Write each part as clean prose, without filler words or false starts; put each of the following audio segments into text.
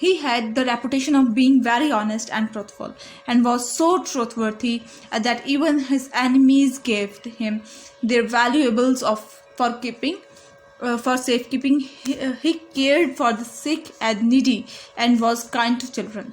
He had the reputation of being very honest and truthful and was so trustworthy that even his enemies gave him their valuables for safekeeping. He cared for the sick and needy and was kind to children.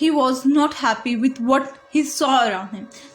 he was not happy with what he saw around him.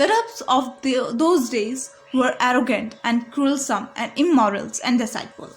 The Arabs of those days were arrogant and quarrelsome and immoral and deceitful.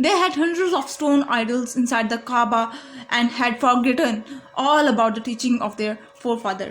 They had hundreds of stone idols inside the Kaaba and had forgotten all about the teaching of their forefather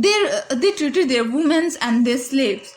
They treated their women and their slaves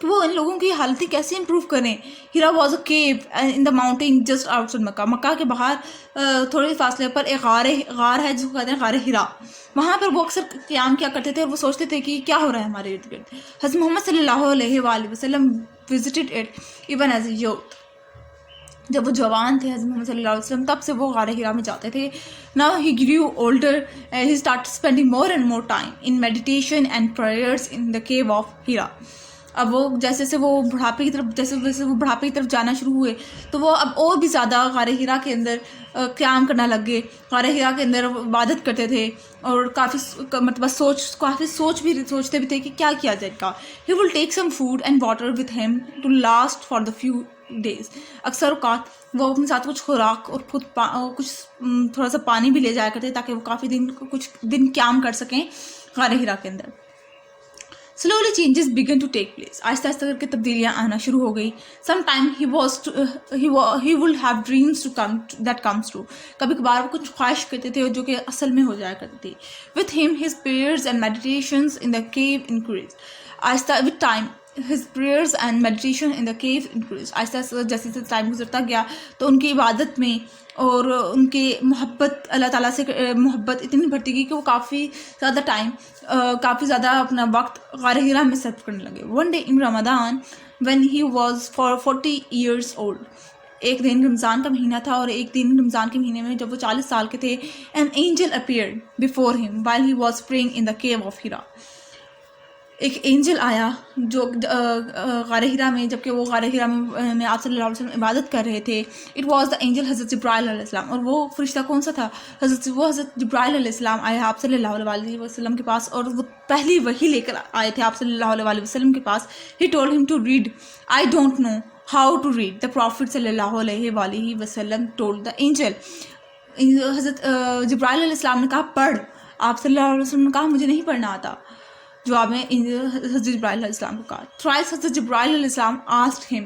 کہ وہ ان لوگوں کی حالت کیسے improve کریں. Hira was a cave in the mountain just outside Makkah. Makkah کے باہر تھوڑے فاصلے پر ایک غار ہے جس کو کہتے ہیں غار ہیرا. وہاں پر وہ اکثر قیام کیا کرتے تھے اور وہ سوچتے تھے کہ کیا ہو رہا ہے ہمارے ارد گرد. حضرت محمد صلی اللہ علیہ وآلہ وسلم visited it even as a youth. جب وہ جوان تھے حضرت محمد صلی اللہ علیہ وسلم تب سے وہ غار ہیرا میں جاتے تھے. Now he grew older and he started spending more and more time in meditation and prayers in the cave of Hira. اب وہ جیسے وہ بڑھاپے کی طرف جانا شروع ہوئے تو وہ اب اور بھی زیادہ غار ہیرا کے اندر قیام کرنا لگ گئے. غار ہیرا کے اندر عبادت کرتے تھے اور کافی سوچتے بھی تھے کہ کیا کیا جائے گا. He will take some food and water with him to last for the few days. اکثر اوقات وہ اپنے ساتھ کچھ خوراک اور کچھ تھوڑا سا پانی بھی لے جایا کرتے تاکہ وہ کچھ دن قیام کر سکیں غار ہیرا کے اندر. Slowly changes began to take place. آہستہ آہستہ کر کے تبدیلیاں آنا شروع ہو گئی. Sometime he would have dreams that comes true. کبھی کبھار وہ کچھ خواہش کرتے تھے جو کہ اصل میں ہو جایا کرتی تھی. With him his prayers and meditations in the cave increased. آہستہ with time his prayers and meditation in the cave increased. آہستہ آہستہ جیسے ٹائم گزرتا گیا تو ان کی عبادت میں اور ان کے محبت اللہ تعالیٰ سے محبت اتنی بڑھتی گئی کہ وہ کافی زیادہ اپنا وقت غار ہیرا میں صرف کرنے لگے. One day in Ramadan when he was 40 years old. ایک دن رمضان کا مہینہ تھا اور ایک دن رمضان کے مہینے میں جب وہ 40 سال کے تھے an angel appeared before him while he was praying in the cave of Hira. ایک اینجل آیا جو غار ہیرا میں جبکہ وہ غار ہیرا میں آپ صلی اللہ علیہ وسلم عبادت کر رہے تھے. اٹ واز دا اینجل حضرت جبرائیل علیہ السلام. اور وہ فرشتہ کون سا تھا؟ حضرت جبرائیل علیہ السلام آئے آپ صلی اللہ علیہ وسلم کے پاس اور وہ پہلی وحی لے کر آئے تھے آپ صلی اللہ علیہ وسلم کے پاس. He told him to read. I don't know how to read. The prophet صلی اللہ علیہ وسلم ٹولڈ دا اینجل. حضرت جبرائیل علیہ السلام نے کہا پڑھ. آپ صلی اللہ علیہ وسلم نے کہا مجھے نہیں پڑھنا آتا. جواب میں حضرت جبرائیل علیہ السلام کو کہا. Thrice حضرت جبرائیل علیہ السلام asked him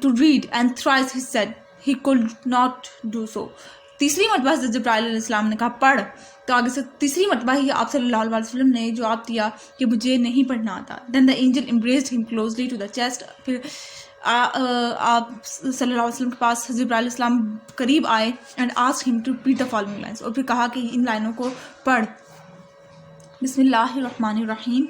to read and thrice he said he could not do so. تیسری مرتبہ حضرت جبرائیل علیہ السلام نے کہا پڑھ تو آگے سے تیسری مرتبہ ہی آپ صلی اللہ علیہ وسلم نے جواب دیا کہ مجھے نہیں پڑھنا آتا. Then the angel embraced him closely to the chest. پھر آپ صلی اللہ علیہ وسلم کے پاس حضرت جبرائیل علیہ السلام قریب آئے and asked him to repeat the following lines. اور پھر کہا کہ ان لائنوں کو پڑھ. بسم اللہ الرحمن الرحیم.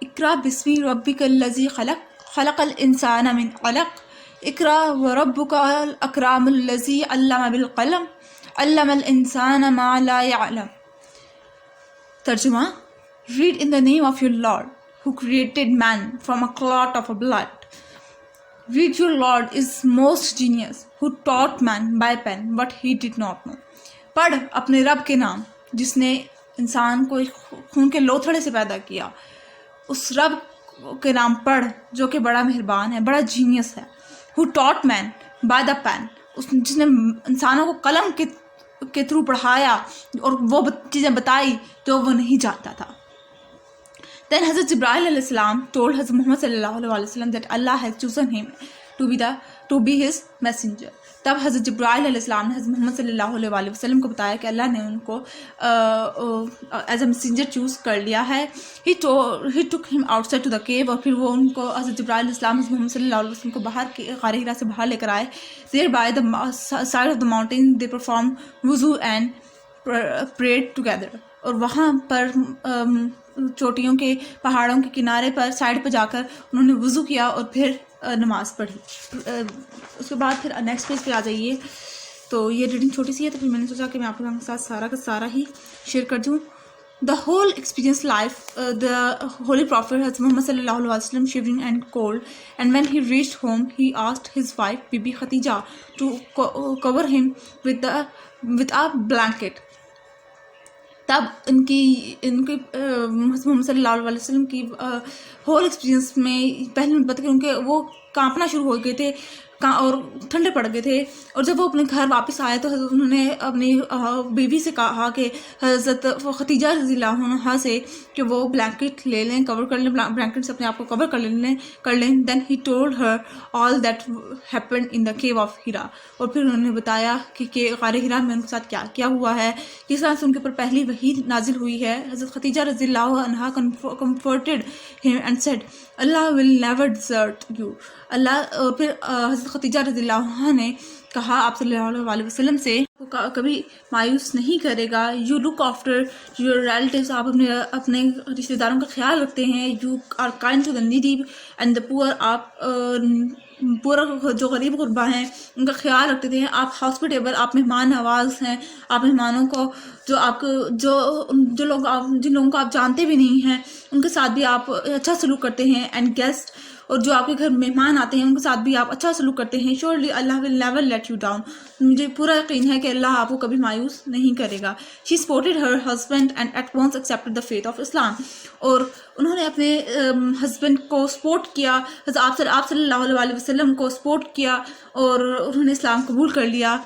اقرا بسم ربک الذی خلق خلق الانسان من علق اقرا وربک الاکرم الذی علم بالقلم علم الانسان ما لا يعلم. ترجمہ: Read in the name of your Lord who created man from a clot of blood. Read your Lord is most genius who taught man by pen what he did not know. پڑھ اپنے رب کے نام جس نے انسان کو خون کے لوتھڑے سے پیدا کیا. اس رب کے نام پڑھ جو کہ بڑا مہربان ہے، بڑا جینیس ہے. Who taught man by the pen. جس نے انسانوں کو قلم کے تھرو پڑھایا اور وہ چیزیں بتائی جو وہ نہیں جانتا تھا. Then حضرت جبرائیل علیہ السلام told حضرت محمد صلی اللہ علیہ وسلم that Allah has chosen him to be his messenger. تب حضرت جبرائیل علیہ السلام نے حضرت محمد صلی اللہ علیہ وسلم کو بتایا کہ اللہ نے ان کو ایز اے میسنجر چوز کر لیا ہے. He took him outside to the cave. اور پھر وہ ان کو حضرت جبرائیل علیہ السلام حضرت محمد صلی اللہ علیہ وسلم کو باہر غار ہیرا سے باہر لے کر آئے. There by the side of the mountain they performed wuzu and prayed together. اور وہاں پر چوٹیوں کے پہاڑوں کے کنارے پر سائڈ پہ جا کر انہوں نے وضو کیا اور پھر نماز پڑھی. اس کے بعد پھر نیکسٹ پیج پہ آ جائیے. تو یہ ریڈنگ چھوٹی سی ہے تو پھر میں نے سوچا کہ میں آپ لوگوں کے ساتھ سارا کا سارا ہی شیئر کر دوں. The whole experience life, the Holy Prophet Hazrat Muhammad sallallahu alaihi wasallam shivering and cold, and when he reached home, he asked his wife Bibi Khadija to cover him with a blanket. تب ان کی محمد صلی اللہ علیہ وسلم کی whole experience میں پہلی مرتبہ کہ ان کے وہ کانپنا شروع ہو گئے تھے اور ٹھنڈے پڑ گئے تھے. اور جب وہ اپنے گھر واپس آئے تو انہوں نے اپنی بیوی سے کہا کہ حضرت ختیجہ رضی اللہ عنہا سے کہ وہ بلینکٹ لے لیں, کور کر لیں, بلینکٹ سے اپنے آپ کو کور کر لیں. Then he told her all that happened in the cave of Hira. اور پھر انہوں نے بتایا کہ غار ہیرا میں ان کے ساتھ کیا کیا ہوا ہے. جس طرح سے ان کے اوپر پہلی وحی نازل ہوئی ہے. حضرت ختیجہ رضی اللہ عنہا comforted him and said Allah will never desert you. اللہ پھر حضرت ختیجہ رضی اللہ عنہا نے کہا آپ صلی اللہ علیہ وسلم سے کبھی مایوس نہیں کرے گا. You look after your relatives, آپ اپنے رشتہ داروں کا خیال رکھتے ہیں. You are kind to the needy and the poor, آپ پورا جو غریب غربا ہیں ان کا خیال رکھتے تھے. آپ ہاسپٹیبل, آپ مہمان نواز ہیں. آپ مہمانوں کو جن لوگوں کو آپ جانتے بھی نہیں ہیں ان کے ساتھ بھی آپ اچھا سلوک کرتے ہیں. اینڈ گیسٹ, اور جو آپ کے گھر مہمان آتے ہیں ان کے ساتھ بھی آپ اچھا سلوک کرتے ہیں. شیورلی اللہ will never let you down, مجھے پورا یقین ہے کہ اللہ آپ کو کبھی مایوس نہیں کرے گا. She supported her husband and at once accepted the faith of Islam. اور انہوں نے اپنے ہسبینڈ کو سپورٹ کیا, آپ صلی اللہ علیہ وسلم کو سپورٹ کیا اور انہوں نے اسلام قبول کر لیا.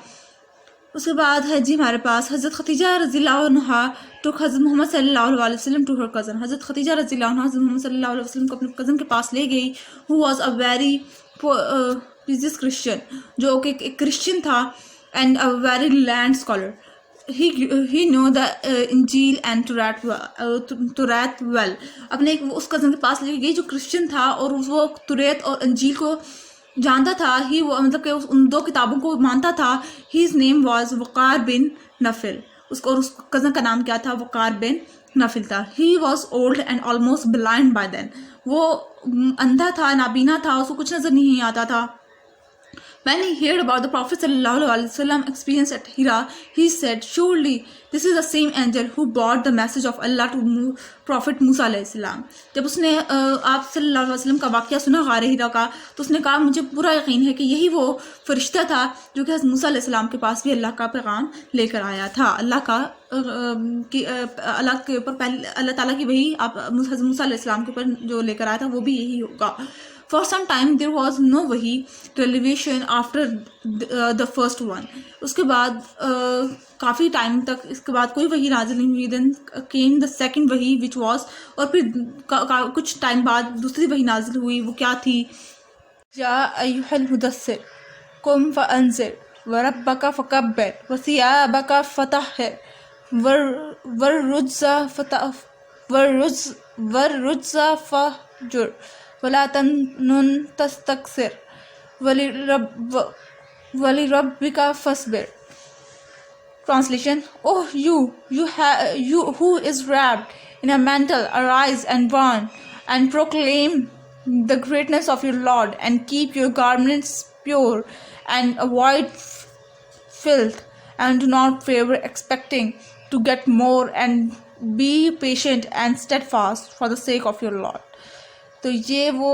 اس کے بعد ہے جی ہمارے پاس حضرت ختیجہ رضی اللہ عنہا ٹوک حضرت محمد صلی اللہ علیہ وسلم ٹو ہر کزن. حضرت ختیجہ رضی اللہ عنہا حضرت محمد صلی اللہ علیہ وسلم کو اپنے کزن کے پاس لے گئی. He was a very pious Christian, جو کہ ایک کرسچن تھا, and a very learned scholar. He knew the انجیل اینڈ توریت well. اپنے اس کزن کے پاس لے گئی جو کرسچن تھا اور وہ توریت اور انجیل کو جانتا تھا. مطلب کہ ان دو کتابوں کو مانتا تھا. His name was وقار بن نفل. اور اس کزن کا نام کیا تھا؟ وقار بن نفل تھا. He was old and almost blind by then. وہ اندھا تھا, نابینا تھا, اس کو کچھ نظر نہیں آتا تھا. When he heard about the Prophet sallallahu alaihi wasallam experience at Hira, he said, surely this is the same angel who brought the message of Allah to Prophet Musa alayhi salam. جب اس نے آپ صلی اللہ علیہ وسلم کا واقعہ سنا غار ہیرا کا, تو اس نے کہا مجھے پورا یقین ہے کہ یہی وہ فرشتہ تھا جو کہ حضرت موسیٰ علیہ السلام کے پاس بھی اللہ کا پیغام لے کر آیا تھا. اللہ کے اوپر اللہ تعالیٰ کی وہی آپ حضرت موسیٰ علیہ السلام کے اوپر جو لے کر آیا تھا وہ بھی یہی ہوگا. For some time there was no wahi revelation after the first one. اس کے بعد کافی ٹائم تک اس کے بعد کوئی وحی نازل نہیں ہوئی. Then came the second wahi which was, اور پھر کچھ ٹائم بعد دوسری وحی نازل ہوئی. وہ کیا تھی؟ یا ایھا المدثر قم فانذر وربک فکبر وثیابک فطہر والرجز فاہجر وَلَا تَمْنُنْ تَسْتَكْثِرْ وَلِرَبِّكَ فَاصْبِرْ. Translation: Oh, you who is wrapped in a mantle, arise and burn and proclaim the greatness of your Lord, and keep your garments pure and avoid filth, and do not favor expecting to get more, and be patient and steadfast for the sake of your Lord. تو یہ وہ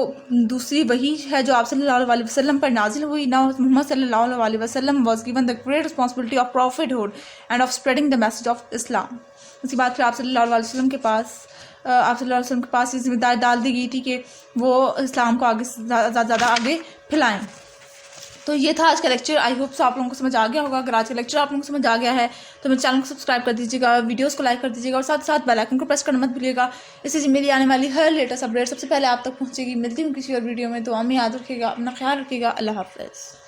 دوسری وحی ہے جو آپ صلی اللہ علیہ وسلم پر نازل ہوئی. Now محمد صلی اللہ علیہ وسلم was given the great responsibility of prophethood and of spreading the message of Islam. اس کے بعد پھر آپ صلی اللہ علیہ وسلم کے پاس یہ ذمہ داری ڈال دی گئی تھی کہ وہ اسلام کو آگے زیادہ آگے پھیلائیں. تو یہ تھا آج کا لیکچر. آئی ہوپ آپ لوگوں کو سمجھ آ گیا ہوگا. اگر آج کا لیکچر آپ لوگوں کو سمجھ آ گیا ہے تو میرے چینل کو سبسکرائب کر دیجیے گا, ویڈیوز کو لائک کر دیجیے گا, اور ساتھ ساتھ بیل آئکن کو پریس کرنا مت بھولیے گا. اس سے میری آنے والی ہر لیٹسٹ اپڈیٹ سب سے پہلے آپ تک پہنچے گی. ملتی ہوں کسی اور ویڈیو میں. تو ہمیں یاد رکھیے گا, اپنا خیال رکھیے گا. اللہ حافظ.